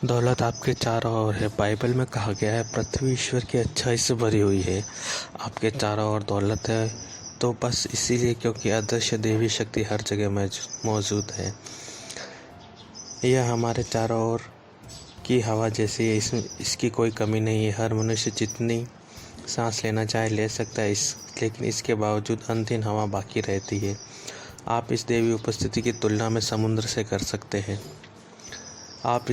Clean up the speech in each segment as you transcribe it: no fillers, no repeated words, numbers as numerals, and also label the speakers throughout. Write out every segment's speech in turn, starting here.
Speaker 1: दौलत आपके चारों ओर है। बाइबल में कहा गया है पृथ्वी ईश्वर की अच्छाई से भरी हुई है। आपके चारों ओर दौलत है तो बस इसीलिए क्योंकि अदृश्य देवी शक्ति हर जगह मौजूद है। यह हमारे चारों ओर की हवा जैसी है, इसकी कोई कमी नहीं है। हर मनुष्य जितनी सांस लेना चाहे ले सकता है, लेकिन इसके बावजूद अंतिम हवा बाकी रहती है। आप इस देवी उपस्थिति की तुलना में समुद्र से कर सकते हैं। आप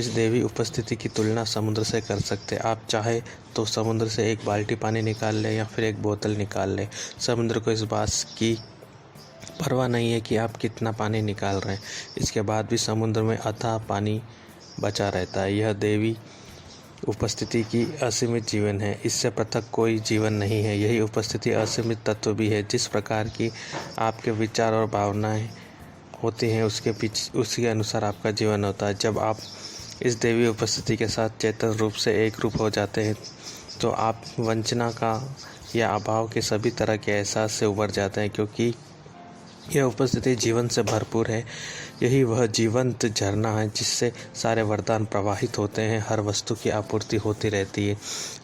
Speaker 1: चाहे तो समुद्र से एक बाल्टी पानी निकाल लें या फिर एक बोतल निकाल लें। समुद्र को इस बात की परवाह नहीं है कि आप कितना पानी निकाल रहे हैं। इसके बाद भी समुद्र में अथाह पानी बचा रहता है। यह देवी उपस्थिति की असीमित जीवन है। इससे पृथक कोई जीवन नहीं है। यही उपस्थिति असीमित तत्व भी है। जिस प्रकार की आपके विचार और भावनाएं होती हैं उसके अनुसार आपका जीवन होता है। जब आप इस देवी उपस्थिति के साथ चेतन रूप से एक रूप हो जाते हैं तो आप वंचना का या अभाव के सभी तरह के एहसास से उबर जाते हैं, क्योंकि यह उपस्थिति जीवन से भरपूर है। यही वह जीवंत झरना है जिससे सारे वरदान प्रवाहित होते हैं। हर वस्तु की आपूर्ति होती रहती है।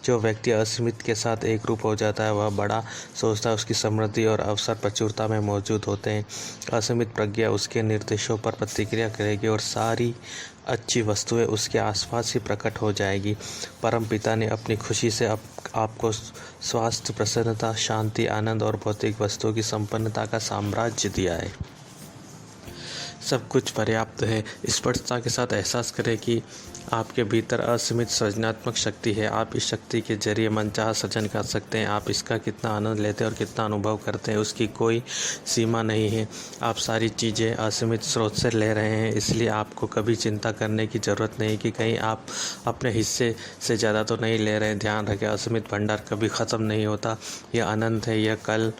Speaker 1: जो व्यक्ति असीमित के साथ एक रूप हो जाता है वह बड़ा सोचता है। उसकी समृद्धि और अवसर प्रचुरता में मौजूद होते हैं। असीमित प्रज्ञा उसके निर्देशों पर प्रतिक्रिया करेगी और सारी अच्छी वस्तुएं उसके आसपास ही प्रकट हो जाएगी। परम पिता ने अपनी खुशी से आपको स्वास्थ्य, प्रसन्नता, शांति, आनंद और भौतिक वस्तुओं की संपन्नता का साम्राज्य दिया है। सब कुछ पर्याप्त है। स्पष्टता के साथ एहसास करें कि आपके भीतर असीमित सृजनात्मक शक्ति है। आप इस शक्ति के जरिए मनचाहा सृजन कर सकते हैं। आप इसका कितना आनंद लेते हैं और कितना अनुभव करते हैं उसकी कोई सीमा नहीं है। आप सारी चीज़ें असीमित स्रोत से ले रहे हैं, इसलिए आपको कभी चिंता करने की ज़रूरत नहीं कि कहीं आप अपने हिस्से से ज़्यादा तो नहीं ले रहे हैं। ध्यान रखें, असीमित भंडार कभी ख़त्म नहीं होता। यह अनंत है। यह कल,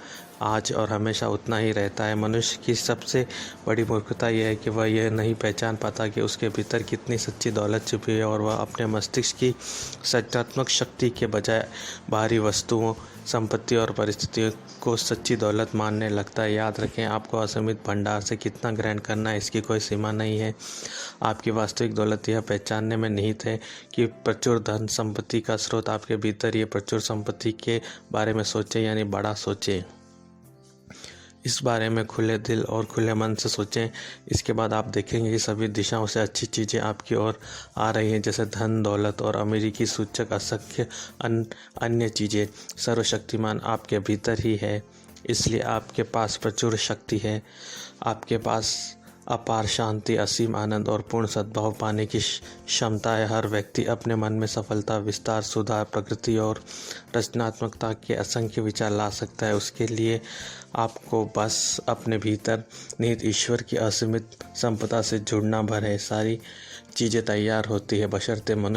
Speaker 1: आज और हमेशा उतना ही रहता है। मनुष्य की सबसे बड़ी मूर्खता यह है कि वह यह नहीं पहचान पाता कि उसके भीतर कितनी सच्ची दौलत छुपी है और वह अपने मस्तिष्क की सृजनात्मक शक्ति के बजाय बाहरी वस्तुओं, संपत्ति और परिस्थितियों को सच्ची दौलत मानने लगता है। याद रखें, आपको असीमित भंडार से कितना ग्रहण करना है इसकी कोई सीमा नहीं है। आपकी वास्तविक दौलत यह पहचानने में निहित है कि प्रचुर धन संपत्ति का स्रोत आपके भीतर। ये प्रचुर संपत्ति के बारे में सोचें, यानी बड़ा सोचें। इस बारे में खुले दिल और खुले मन से सोचें। इसके बाद आप देखेंगे कि सभी दिशाओं से अच्छी चीज़ें आपकी ओर आ रही हैं, जैसे धन, दौलत और अमीरी की सूचक असंख्य अन्य चीज़ें। सर्वशक्तिमान आपके भीतर ही है, इसलिए आपके पास प्रचुर शक्ति है। आपके पास अपार शांति, असीम आनंद और पूर्ण सद्भाव पाने की क्षमता है। हर व्यक्ति अपने मन में सफलता, विस्तार, सुधार, प्रकृति और रचनात्मकता के असंख्य विचार ला सकता है। उसके लिए आपको बस अपने भीतर निहित ईश्वर की असीमित संपदा से जुड़ना भर है। सारी चीज़ें तैयार होती है बशर्ते मनुष्य